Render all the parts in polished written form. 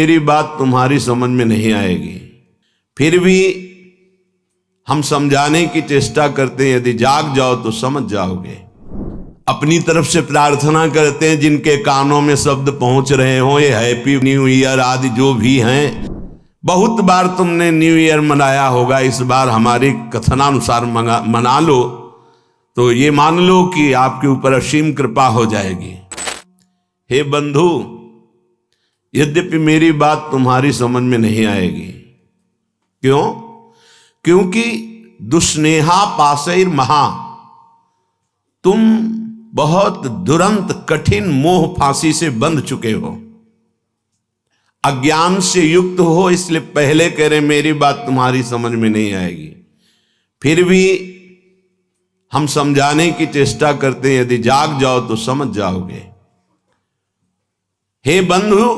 मेरी बात तुम्हारी समझ में नहीं आएगी, फिर भी हम समझाने की चेष्टा करते हैं। यदि जाग जाओ तो समझ जाओगे। अपनी तरफ से प्रार्थना करते हैं, जिनके कानों में शब्द पहुंच रहे हो, ये हैप्पी न्यू ईयर आदि जो भी हैं। बहुत बार तुमने न्यू ईयर मनाया होगा, इस बार हमारी कथनानुसार मना लो तो ये मान लो कि आपके ऊपर असीम कृपा हो जाएगी। हे बंधु, यद्यपि मेरी बात तुम्हारी समझ में नहीं आएगी। क्यों? क्योंकि दुस्नेहा पासैर महा, तुम बहुत दुरंत कठिन मोह फांसी से बंध चुके हो, अज्ञान से युक्त हो। इसलिए पहले कह रहे मेरी बात तुम्हारी समझ में नहीं आएगी, फिर भी हम समझाने की चेष्टा करते हैं। यदि जाग जाओ तो समझ जाओगे। हे बंधु,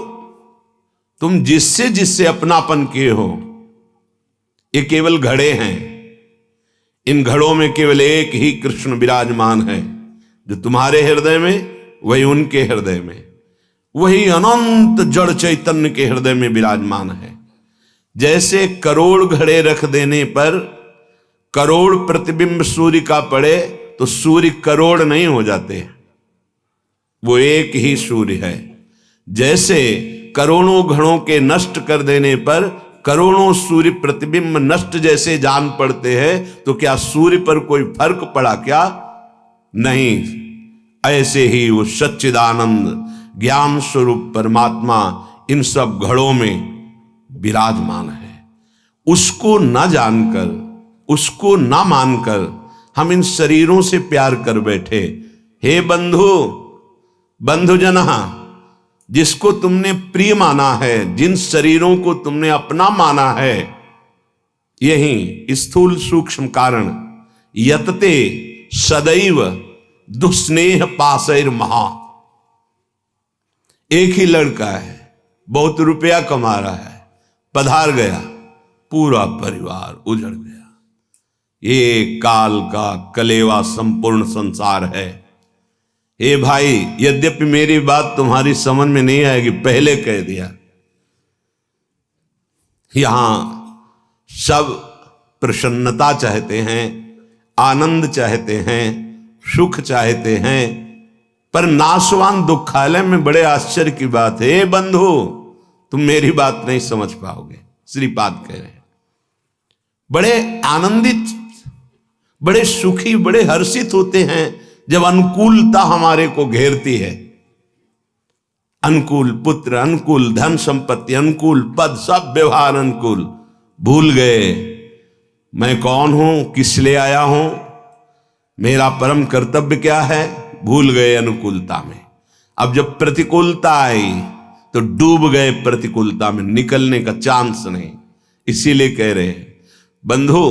तुम जिससे जिससे अपनापन किए हो, ये केवल घड़े हैं। इन घड़ों में केवल एक ही कृष्ण विराजमान है, जो तुम्हारे हृदय में वही उनके हृदय में, वही अनंत जड़ चैतन्य के हृदय में विराजमान है। जैसे करोड़ घड़े रख देने पर करोड़ प्रतिबिंब सूर्य का पड़े तो सूर्य करोड़ नहीं हो जाते, वो एक ही सूर्य है। जैसे करोड़ों घड़ों के नष्ट कर देने पर करोड़ों सूर्य प्रतिबिंब नष्ट जैसे जान पड़ते हैं, तो क्या सूर्य पर कोई फर्क पड़ा क्या? नहीं। ऐसे ही वो सच्चिदानंद ज्ञान स्वरूप परमात्मा इन सब घड़ों में विराजमान है। उसको न जानकर, उसको न मानकर हम इन शरीरों से प्यार कर बैठे। हे बंधु, बंधुजना, जिसको तुमने प्रिय माना है, जिन शरीरों को तुमने अपना माना है, यही स्थूल सूक्ष्म कारण यतते सदैव दुस्नेह पासैर महा। एक ही लड़का है, बहुत रुपया कमा रहा है, पधार गया, पूरा परिवार उजड़ गया। ये काल का कलेवा संपूर्ण संसार है। हे भाई, यद्यपि मेरी बात तुम्हारी समझ में नहीं आएगी, पहले कह दिया। यहां सब प्रसन्नता चाहते हैं, आनंद चाहते हैं, सुख चाहते हैं, पर नाशवान दुखालय में बड़े आश्चर्य की बात है। हे बंधु, तुम मेरी बात नहीं समझ पाओगे। श्रीपाद कह रहे हैं, बड़े आनंदित, बड़े सुखी, बड़े हर्षित होते हैं जब अनुकूलता हमारे को घेरती है। अनुकूल पुत्र, अनुकूल धन संपत्ति, अनुकूल पद, सब व्यवहार अनुकूल। भूल गए मैं कौन हूं, किस लिए आया हूं, मेरा परम कर्तव्य क्या है, भूल गए अनुकूलता में। अब जब प्रतिकूलता आई तो डूब गए प्रतिकूलता में, निकलने का चांस नहीं। इसीलिए कह रहे हैं बंधु,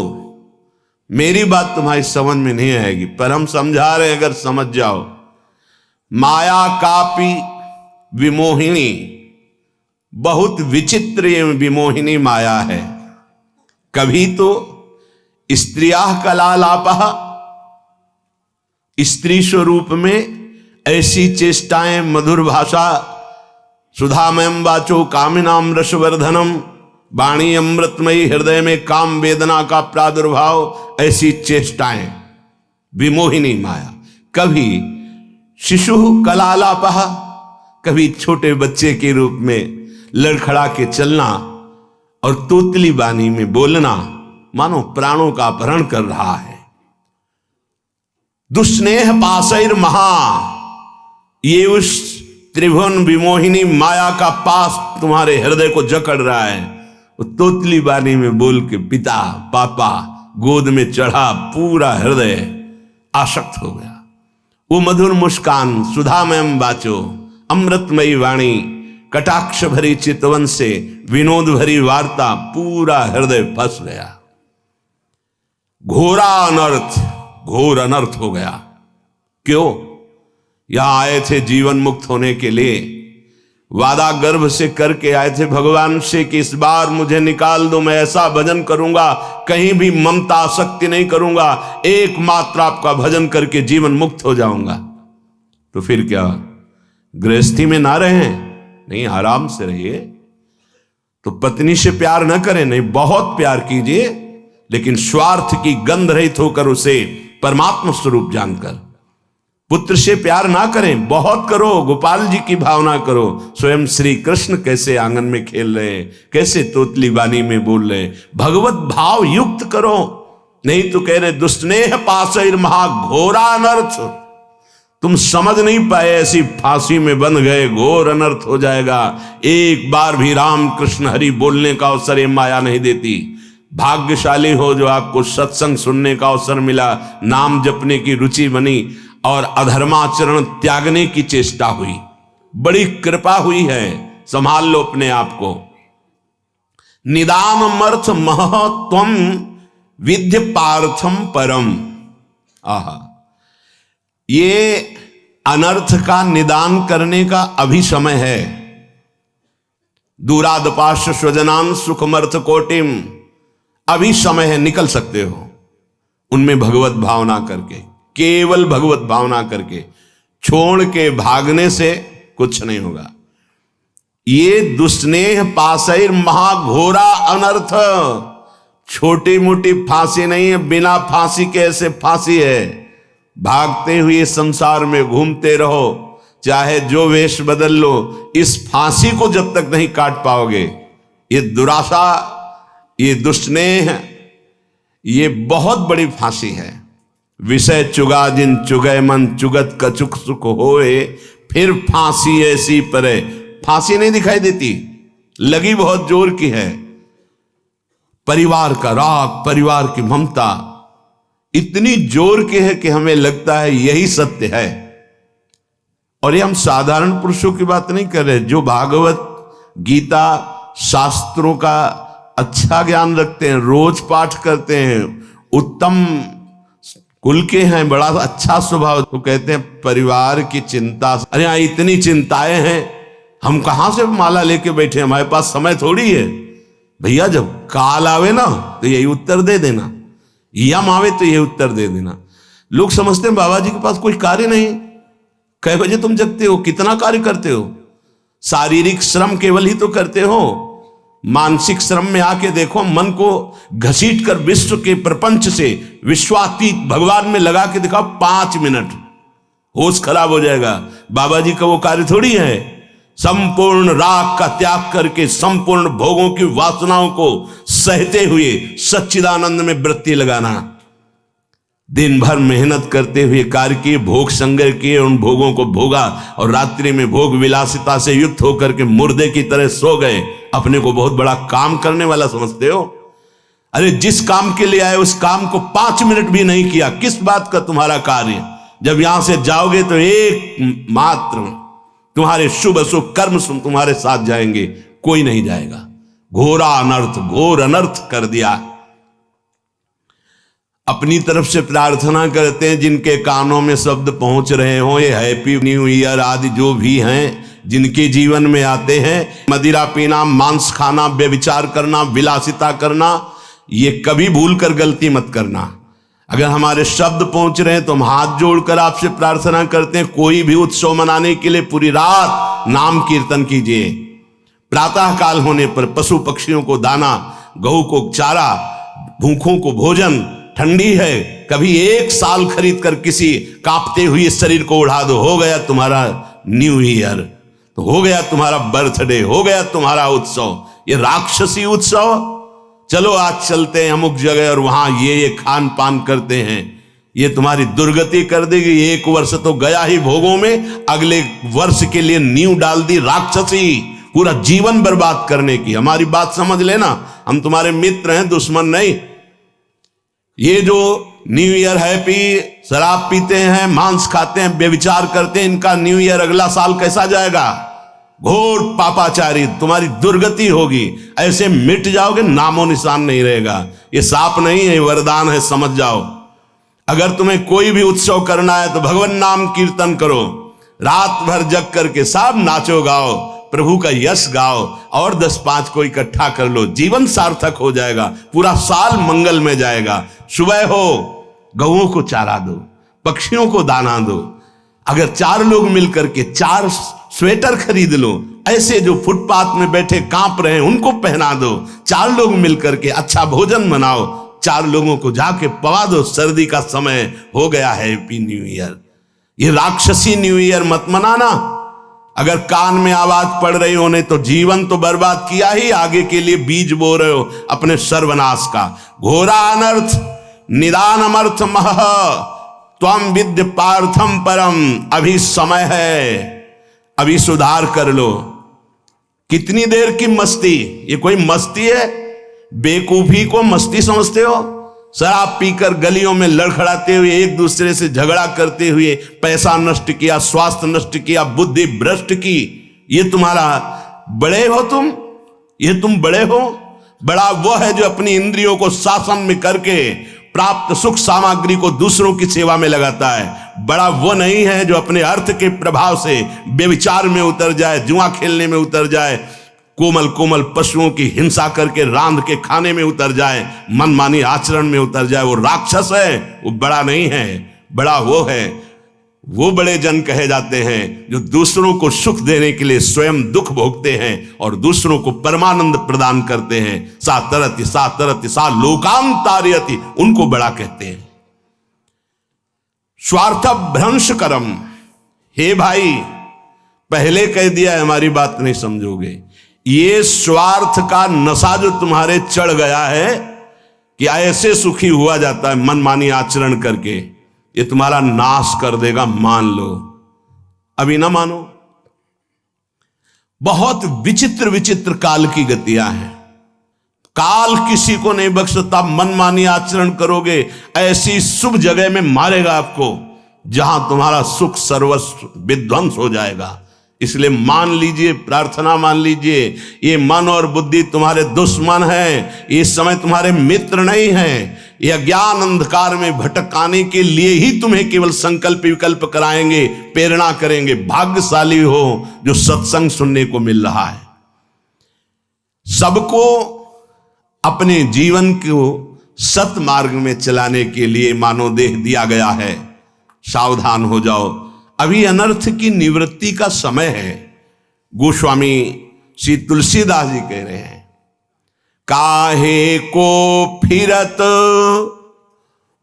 मेरी बात तुम्हारी समझ में नहीं आएगी, पर हम समझा रहे हैं, अगर समझ जाओ। माया कापी विमोहिनी, बहुत विचित्र ये विमोहिनी माया है। कभी तो स्त्रिया कलालापः, स्त्री स्वरूप में ऐसी चेष्टाएं, मधुर भाषा, सुधामयम वाचो कामिनाम रसवर्धनम, वाणी अमृतमयी, हृदय में काम वेदना का प्रादुर्भाव, ऐसी चेष्टाएं, विमोहिनी माया। कभी शिशु कलालापः, कभी छोटे बच्चे के रूप में लड़खड़ा के चलना और तोतली बानी में बोलना, मानो प्राणों का अपहरण कर रहा है। दुस्नेह पासैर महा, ये उस त्रिभुवन विमोहिनी माया का पास तुम्हारे हृदय को जकड़ रहा है। वो तोतली बानी में बोल के पिता पापा गोद में चढ़ा, पूरा हृदय आसक्त हो गया। वो मधुर मुस्कान, सुधामयम वाचो, अमृतमयी वाणी, कटाक्ष भरी चितवन से विनोद भरी वार्ता, पूरा हृदय फंस गया। घोरा अनर्थ, घोर अनर्थ हो गया। क्यों? यहां आए थे जीवन मुक्त होने के लिए, वादा गर्भ से करके आए थे भगवान से कि इस बार मुझे निकाल दो, मैं ऐसा भजन करूंगा, कहीं भी ममता आसक्ति नहीं करूंगा, एकमात्र आपका भजन करके जीवन मुक्त हो जाऊंगा। तो फिर क्या, गृहस्थी में ना रहें? नहीं, आराम से रहिए। तो पत्नी से प्यार न करें, नहीं, बहुत प्यार कीजिए, लेकिन स्वार्थ की गंध रहित होकर उसे परमात्मा स्वरूप जानकर। पुत्र से प्यार ना करें, बहुत करो, गोपाल जी की भावना करो। स्वयं श्री कृष्ण कैसे आंगन में खेल रहे हैं, कैसे तोतली वाणी में बोल रहे हैं, भगवत भाव युक्त करो। नहीं तो कह रहे दुष्नेह पाशैर महाघोरा अनर्थ। तुम समझ नहीं पाए, ऐसी फांसी में बंध गए, घोर अनर्थ हो जाएगा। एक बार भी राम कृष्ण हरि बोलने का अवसर ये माया नहीं देती। भाग्यशाली हो जो आपको सत्संग सुनने का अवसर मिला, नाम जपने की रुचि बनी और अधर्माचरण त्यागने की चेष्टा हुई। बड़ी कृपा हुई है, संभाल लो अपने आप को। निदानमर्थ महत्वम विद्य पार्थम परम। आहा, ये अनर्थ का निदान करने का अभी समय है। दूरादपाश स्वजनान सुखमर्थ कोटिम, अभी समय है, निकल सकते हो उनमें भगवत भावना करके, केवल भगवत भावना करके। छोड़ के भागने से कुछ नहीं होगा। ये दुस्नेह पाशैर महाघोरा अनर्थ, छोटी मोटी फांसी नहीं है, बिना फांसी के ऐसे फांसी है। भागते हुए संसार में घूमते रहो, चाहे जो वेश बदल लो, इस फांसी को जब तक नहीं काट पाओगे, ये दुराशा, ये दुस्नेह, ये बहुत बड़ी फांसी है। विषय चुगा जिन चुगय मन, चुगत कछुक सुख होए, फिर फांसी ऐसी परे। फांसी नहीं दिखाई देती, लगी बहुत जोर की है। परिवार का राग, परिवार की ममता इतनी जोर की है कि हमें लगता है यही सत्य है। और ये हम साधारण पुरुषों की बात नहीं कर रहे, जो भागवत गीता शास्त्रों का अच्छा ज्ञान रखते हैं, रोज पाठ करते हैं, उत्तम कुल के हैं, बड़ा अच्छा स्वभाव, तो कहते हैं परिवार की चिंता। अरे यहाँ इतनी चिंताएं हैं, हम कहां से माला लेके बैठे, हमारे पास समय थोड़ी है। भैया जब काल आवे ना तो यही उत्तर दे देना, यम आवे तो यही उत्तर दे देना। लोग समझते हैं बाबा जी के पास कोई कार्य नहीं। कै बजे तुम जगते हो, कितना कार्य करते हो? शारीरिक श्रम केवल ही तो करते हो, मानसिक श्रम में आके देखो, मन को घसीट कर विश्व के प्रपंच से विश्वातीत भगवान में लगा के दिखाओ 5 मिनट, होश खराब हो जाएगा। बाबा जी का वो कार्य थोड़ी है। संपूर्ण राग का त्याग करके संपूर्ण भोगों की वासनाओं को सहते हुए सच्चिदानंद में वृत्ति लगाना, दिन भर मेहनत करते हुए कार्य किए, भोग संग्रह किए, उन भोगों को भोगा और रात्रि में भोग विलासिता से युक्त होकर के मुर्दे की तरह सो गए। अपने को बहुत बड़ा काम करने वाला समझते हो? अरे जिस काम के लिए आए उस काम को 5 मिनट भी नहीं किया, किस बात का तुम्हारा कार्य? जब यहां से जाओगे तो एक मात्र तुम्हारे शुभ अशुभ कर्म तुम्हारे साथ जाएंगे, कोई नहीं जाएगा। घोरा अनर्थ, घोर अनर्थ कर दिया। अपनी तरफ से प्रार्थना करते हैं जिनके कानों में शब्द पहुंच रहे हो, ये हैप्पी न्यू ईयर आदि जो भी हैं, जिनके जीवन में आते हैं, मदिरा पीना, मांस खाना, व्यभिचार करना, विलासिता करना, ये कभी भूल कर गलती मत करना। अगर हमारे शब्द पहुंच रहे हैं तो हम हाथ जोड़कर आपसे प्रार्थना करते हैं, कोई भी उत्सव मनाने के लिए पूरी रात नाम कीर्तन कीजिए। प्रातः काल होने पर पशु पक्षियों को दाना, गऊ को चारा, भूखों को भोजन, ठंडी है कभी 1 साल खरीद कर किसी कांपते हुए शरीर को उड़ा दो, हो गया तुम्हारा न्यू ईयर, तो हो गया तुम्हारा बर्थडे, हो गया तुम्हारा उत्सव। ये राक्षसी उत्सव, चलो आज चलते हैं अमुक जगह और वहां ये खान पान करते हैं, ये तुम्हारी दुर्गति कर देगी। 1 वर्ष तो गया ही भोगों में, अगले वर्ष के लिए नींव डाल दी राक्षसी, पूरा जीवन बर्बाद करने की। हमारी बात समझ लेना, हम तुम्हारे मित्र हैं, दुश्मन नहीं। ये जो न्यू ईयर हैप्पी, शराब पीते हैं, मांस खाते हैं, व्यभिचार करते हैं, इनका न्यू ईयर अगला साल कैसा जाएगा? घोर पापाचारी, तुम्हारी दुर्गति होगी। ऐसे मिट जाओगे, नामो निशान नहीं रहेगा। ये साप नहीं है, वरदान है, समझ जाओ। अगर तुम्हें कोई भी उत्सव करना है तो भगवान नाम कीर्तन करो, रात भर जग करके सब नाचो गाओ, प्रभु का यश गाओ और 10-5 को इकट्ठा कर लो, जीवन सार्थक हो जाएगा, पूरा साल मंगल में जाएगा। सुबह हो गऊओं को चारा दो, पक्षियों को दाना दो। अगर 4 लोग मिलकर के 4 स्वेटर खरीद लो, ऐसे जो फुटपाथ में बैठे कांप रहे हैं उनको पहना दो। 4 लोग मिलकर के अच्छा भोजन बनाओ, 4 लोगों को जाके पवा दो। सर्दी का समय हो गया है, हैप्पी न्यू ईयर। ये राक्षसी न्यू ईयर मत मनाना। अगर कान में आवाज पड़ रही होने तो जीवन तो बर्बाद किया ही, आगे के लिए बीज बो रहे हो अपने सर्वनाश का। घोरा अनर्थ निदान अमर्थ मह त्वम विद्य पार्थम परम। अभी समय है, अभी सुधार कर लो। कितनी देर की मस्ती, ये कोई मस्ती है? बेकूफी को मस्ती समझते हो? शराब पीकर गलियों में लड़खड़ाते हुए, एक दूसरे से झगड़ा करते हुए पैसा नष्ट किया, स्वास्थ्य नष्ट किया, बुद्धि भ्रष्ट की। ये तुम्हारा बड़े हो तुम? ये तुम बड़े हो? बड़ा वो है जो अपनी इंद्रियों को शासन में करके प्राप्त सुख सामग्री को दूसरों की सेवा में लगाता है। बड़ा वो नहीं है जो अपने अर्थ के प्रभाव से बेविचार में उतर जाए, जुआ खेलने में उतर जाए, कोमल कोमल पशुओं की हिंसा करके रांध के खाने में उतर जाए, मनमानी आचरण में उतर जाए। वो राक्षस है, वो बड़ा नहीं है। बड़ा वो है, वो बड़े जन कहे जाते हैं जो दूसरों को सुख देने के लिए स्वयं दुख भोगते हैं और दूसरों को परमानंद प्रदान करते हैं। सा तरति सा लोकांतारयति, उनको बड़ा कहते हैं। स्वार्थ भ्रंश करम। हे भाई, पहले कह दिया है, हमारी बात नहीं समझोगे। ये स्वार्थ का नशा जो तुम्हारे चढ़ गया है कि ऐसे सुखी हुआ जाता है मनमानी आचरण करके, ये तुम्हारा नाश कर देगा, मान लो। अभी ना मानो। बहुत विचित्र विचित्र काल की गतियां हैं। काल किसी को नहीं बख्शता। मनमानी आचरण करोगे, ऐसी शुभ जगह में मारेगा आपको जहां तुम्हारा सुख सर्वस्व विध्वंस हो जाएगा। इसलिए मान लीजिए, प्रार्थना मान लीजिए, ये मन और बुद्धि तुम्हारे दुश्मन हैं, इस समय तुम्हारे मित्र नहीं हैं। ये अज्ञान अंधकार में भटकाने के लिए ही तुम्हें केवल संकल्प विकल्प कराएंगे, प्रेरणा करेंगे। भाग्यशाली हो जो सत्संग सुनने को मिल रहा है। सबको अपने जीवन को सत मार्ग में चलाने के लिए मानव देह दिया गया है। सावधान हो जाओ, अभी अनर्थ की निवृत्ति का समय है। गोस्वामी श्री तुलसीदास जी कह रहे हैं, काहे को फिरत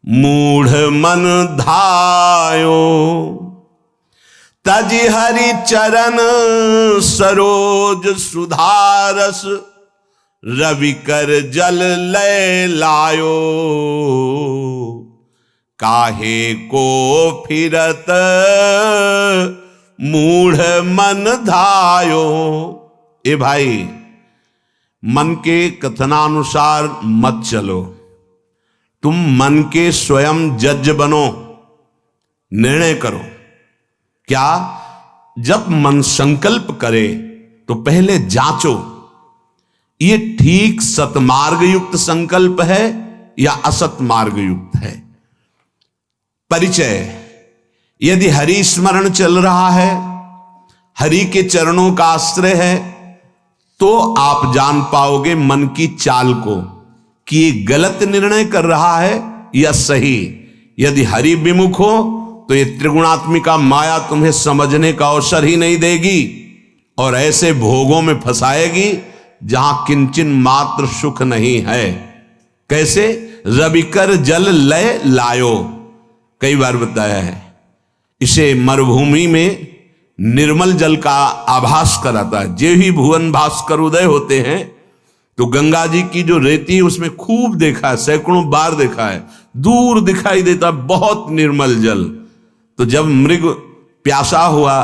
मूढ़ मन धायो, तज हरि चरण सरोज सुधारस, रवि कर जल लय लायो। काहे को फिरत मूढ़ मन धायो। ए भाई, मन के कथनानुसार मत चलो। तुम मन के स्वयं जज बनो, निर्णय करो। क्या? जब मन संकल्प करे तो पहले जांचो, ये ठीक सतमार्ग युक्त संकल्प है या असत मार्ग युक्त है। परिचय, यदि हरि स्मरण चल रहा है, हरि के चरणों का आश्रय है, तो आप जान पाओगे मन की चाल को कि ये गलत निर्णय कर रहा है या सही। यदि हरि विमुख हो तो ये त्रिगुणात्मिका माया तुम्हें समझने का अवसर ही नहीं देगी और ऐसे भोगों में फंसाएगी जहां किंचन मात्र सुख नहीं है। कैसे? रविकर जल लय लायो, कई बार बताया है। इसे मरुभूमि में निर्मल जल का आभास कराता है। जे ही भुवन भास्कर उदय होते हैं तो गंगा जी की जो रेती है उसमें खूब देखा है, सैकड़ों बार देखा है, दूर दिखाई देता बहुत निर्मल जल। तो जब मृग प्यासा हुआ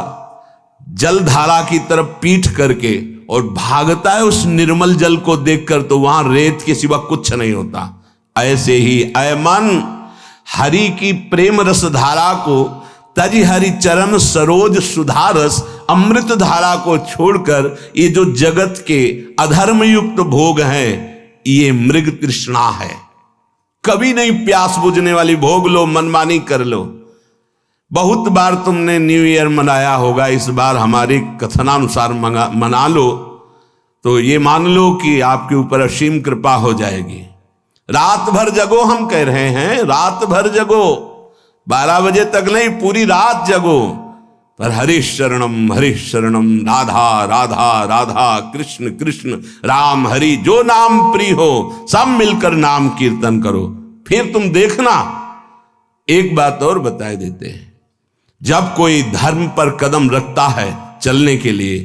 जलधारा की तरफ पीठ करके और भागता है उस निर्मल जल को देखकर, तो वहां रेत के सिवा कुछ नहीं होता। ऐसे ही अय मन, हरि की प्रेम रस धारा को, तज हरि चरण सरोज सुधारस, अमृत धारा को छोड़कर ये जो जगत के अधर्म युक्त भोग हैं, ये मृग तृष्णा है। कभी नहीं प्यास बुझने वाली भोग लो, मनमानी कर लो। बहुत बार तुमने न्यू ईयर मनाया होगा, इस बार हमारी कथनानुसार मना लो तो ये मान लो कि आपके ऊपर असीम कृपा हो जाएगी। रात भर जगो, हम कह रहे हैं रात भर जगो, 12 बजे तक नहीं, पूरी रात जगो। पर हरि शरणम राधा राधा राधा कृष्ण कृष्ण राम हरि, जो नाम प्रिय हो सब मिलकर नाम कीर्तन करो। फिर तुम देखना, एक बात और बताए देते हैं, जब कोई धर्म पर कदम रखता है चलने के लिए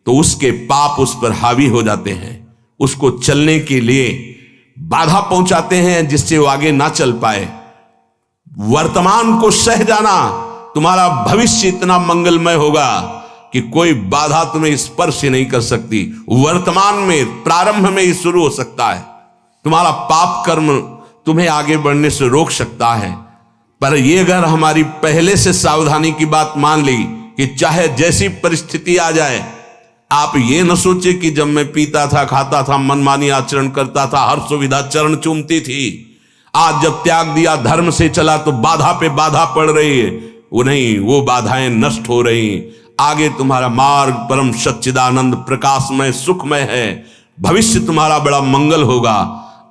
तो उसके पाप उस पर हावी हो जाते हैं, उसको चलने के लिए बाधा पहुंचाते हैं जिससे वो आगे ना चल पाए। वर्तमान को सह जाना, तुम्हारा भविष्य इतना मंगलमय होगा कि कोई बाधा तुम्हें स्पर्श नहीं कर सकती। वर्तमान में, प्रारंभ में ही शुरू हो सकता है। तुम्हारा पाप कर्म तुम्हें आगे बढ़ने से रोक सकता है। पर ये अगर हमारी पहले से सावधानी की बात मान ली कि चाहे जैसी परिस्थिति आ जाए, आप ये न सोचे कि जब मैं पीता था, खाता था, मनमानी आचरण करता था, हर सुविधा चरण चूमती थी, आज जब त्याग दिया, धर्म से चला तो बाधा पे बाधा पड़ रही है। वो नहीं, वो बाधाएं नष्ट हो रही। आगे तुम्हारा मार्ग परम सच्चिदानंद प्रकाशमय सुखमय है। भविष्य तुम्हारा बड़ा मंगल होगा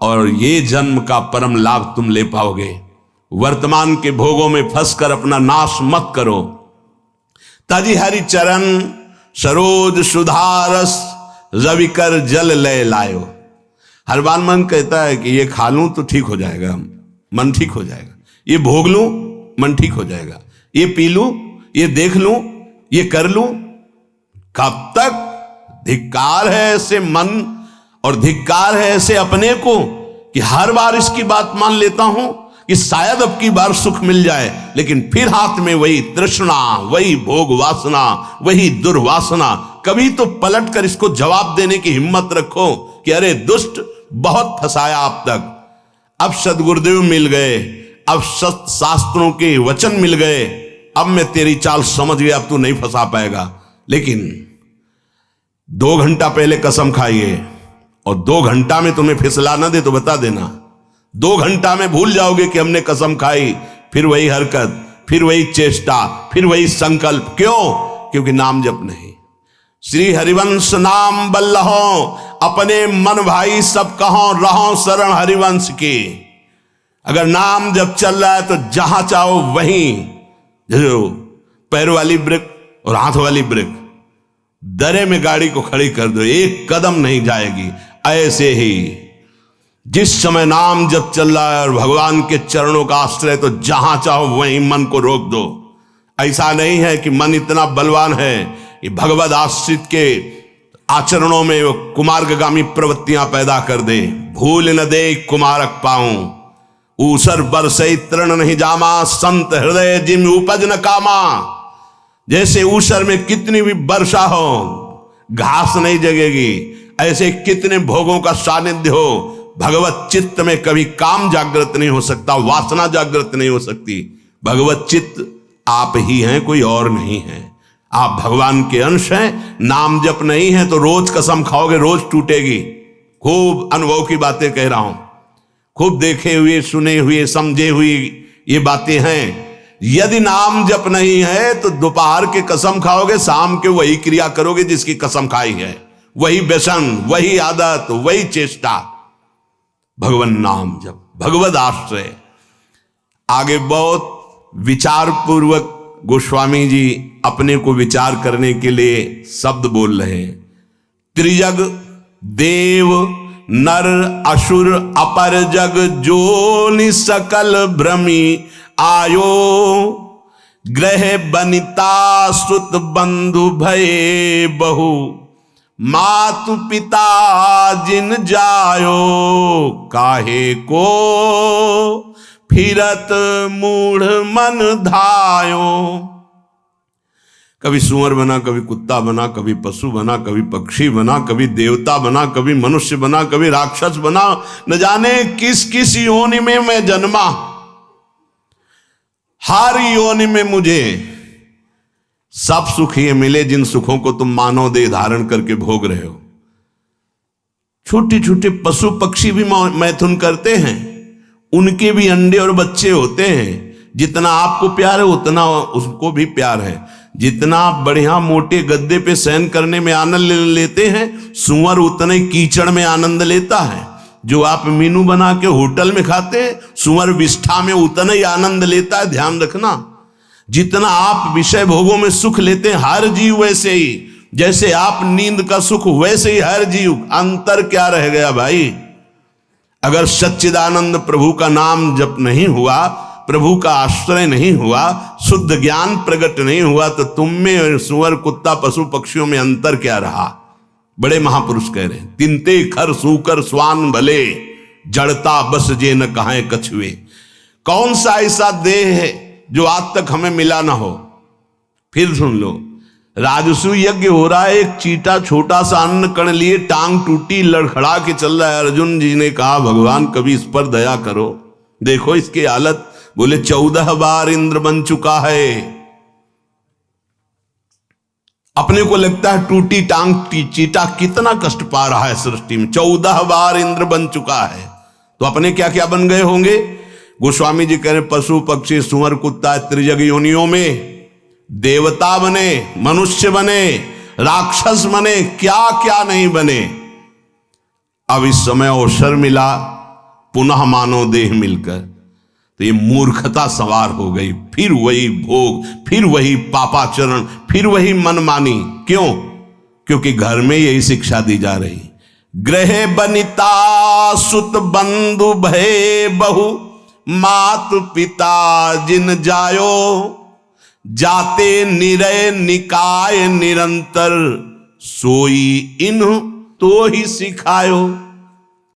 और ये जन्म का परम लाभ तुम ले पाओगे। वर्तमान के भोगों में फंसकर अपना नाश मत करो। तजी हरि चरण सरोज सुधारस रविकर जल लय लायो। हर बार मन कहता है कि ये खा लूं तो ठीक हो जाएगा, मन ठीक हो जाएगा, ये भोग लूं मन ठीक हो जाएगा, ये पी लूं, ये देख लूं, ये कर लूं। कब तक? धिक्कार है ऐसे मन और धिक्कार है ऐसे अपने को कि हर बार इसकी बात मान लेता हूं कि शायद अब की बार सुख मिल जाए, लेकिन फिर हाथ में वही तृष्णा, वही भोग वासना, वही दुर्वासना। कभी तो पलट कर इसको जवाब देने की हिम्मत रखो कि अरे दुष्ट, बहुत फंसाया अब तक, अब सदगुरुदेव मिल गए, अब सत शास्त्रों के वचन मिल गए, अब मैं तेरी चाल समझ गया, अब तू नहीं फंसा पाएगा। लेकिन 2 घंटा पहले कसम खाइए और 2 घंटा में तुम्हें फिसला ना दे तो बता देना, 2 घंटा में भूल जाओगे कि हमने कसम खाई। फिर वही हरकत, फिर वही चेष्टा, फिर वही संकल्प। क्यों? क्योंकि नाम जप नहीं। श्री हरिवंश नाम बल्लहो, अपने मन भाई सब कहो, रहो शरण हरिवंश की। अगर नाम जब चल रहा है तो जहां चाहो वहीं, जो पैर वाली ब्रेक और हाथ वाली ब्रेक, दरे में गाड़ी को खड़ी कर दो, एक कदम नहीं जाएगी। ऐसे ही जिस समय नाम जब चल रहा है और भगवान के चरणों का आश्रय, तो जहां चाहो वहीं मन को रोक दो। ऐसा नहीं है कि मन इतना बलवान है कि भगवद आश्रित के आचरणों में वो कुमार्गामी प्रवृत्तियां पैदा कर दे। भूल न दे कुमारक पाऊं, ऊसर बरसई तृण नहीं जामा, संत हृदय जिम उपज न कामा। जैसे ऊसर में कितनी भी वर्षा हो घास नहीं जगेगी, ऐसे कितने भोगों का सानिध्य हो, भगवत चित्त में कभी काम जागृत नहीं हो सकता, वासना जागृत नहीं हो सकती। भगवत चित्त आप ही हैं, कोई और नहीं है। आप भगवान के अंश हैं। नाम जप नहीं है तो रोज कसम खाओगे, रोज टूटेगी। खूब अनुभव की बातें कह रहा हूं, खूब देखे हुए, सुने हुए, समझे हुए ये बातें हैं। यदि नाम जप नहीं है तो दोपहर के कसम खाओगे, शाम के वही क्रिया करोगे जिसकी कसम खाई है, वही व्यसन, वही आदत, वही चेष्टा। भगवान नाम जप, भगवद आश्रय। आगे बहुत विचार पूर्वक गोस्वामी जी अपने को विचार करने के लिए शब्द बोल रहे हैं। त्रिजग देव नर असुर अपर जग जोनि सकल भ्रमी आयो, ग्रह बनिता सुत बंधु भये बहु, मातु पिता जिन जायो, काहे को फिरत मूढ़ मन धायो। कभी सुअर बना, कभी कुत्ता बना, कभी पशु बना, कभी पक्षी बना, कभी देवता बना, कभी मनुष्य बना, कभी राक्षस बना, न जाने किस किस योनि में मैं जन्मा। हर योनि में मुझे सब सुख ये मिले जिन सुखों को तुम मानव देह धारण करके भोग रहे हो। छोटे छोटे पशु पक्षी भी मैथुन करते हैं, उनके भी अंडे और बच्चे होते हैं। जितना आपको प्यार है उतना उसको भी प्यार है। जितना आप बढ़िया मोटे गद्दे पे शयन करने में आनंद लेते हैं, सुअर उतने कीचड़ में आनंद लेता है। जो आप मीनू बना के होटल में खाते हैं, सुअर विष्ठा में उतना ही आनंद लेता है। ध्यान रखना, जितना आप विषय भोगों में सुख लेते हैं हर जीव वैसे ही, जैसे आप नींद का सुख वैसे ही हर जीव। अंतर क्या रह गया भाई? अगर सच्चिदानंद प्रभु का नाम जप नहीं हुआ, प्रभु का आश्रय नहीं हुआ, शुद्ध ज्ञान प्रकट नहीं हुआ, तो तुम में सुअर कुत्ता पशु पक्षियों में अंतर क्या रहा? बड़े महापुरुष कह रहे हैं, तिनते खर सूकर स्वान भले, जड़ता बस जे न कहां कछुए। कौन सा ऐसा देह है जो आज तक हमें मिला ना हो? फिर सुन लो, राजसू यज्ञ हो रहा है, एक चीटा छोटा सा अन्न कण लिए टांग टूटी लड़खड़ा के चल रहा है। अर्जुन जी ने कहा, भगवान कभी इस पर दया करो, देखो इसकी हालत। बोले 14 बार इंद्र बन चुका है। अपने को लगता है टूटी टांग चीटा कितना कष्ट पा रहा है सृष्टि में, 14 बार इंद्र बन चुका है, तो अपने क्या क्या बन गए होंगे? गोस्वामी जी कह रहे, पशु पक्षी सुअर कुत्ता त्रिजग योनियों में देवता बने, मनुष्य बने, राक्षस बने, क्या क्या नहीं बने। अब इस समय अवसर मिला पुनः मानव देह मिलकर, तो ये मूर्खता सवार हो गई। फिर वही भोग, फिर वही पापाचरण, फिर वही मनमानी। क्यों? क्योंकि घर में यही शिक्षा दी जा रही, गृह बनिता सुत बंधु भय बहु, मात पिता जिन जायो, जाते निरय निकाय निरंतर, सोई इन तो ही सिखायो।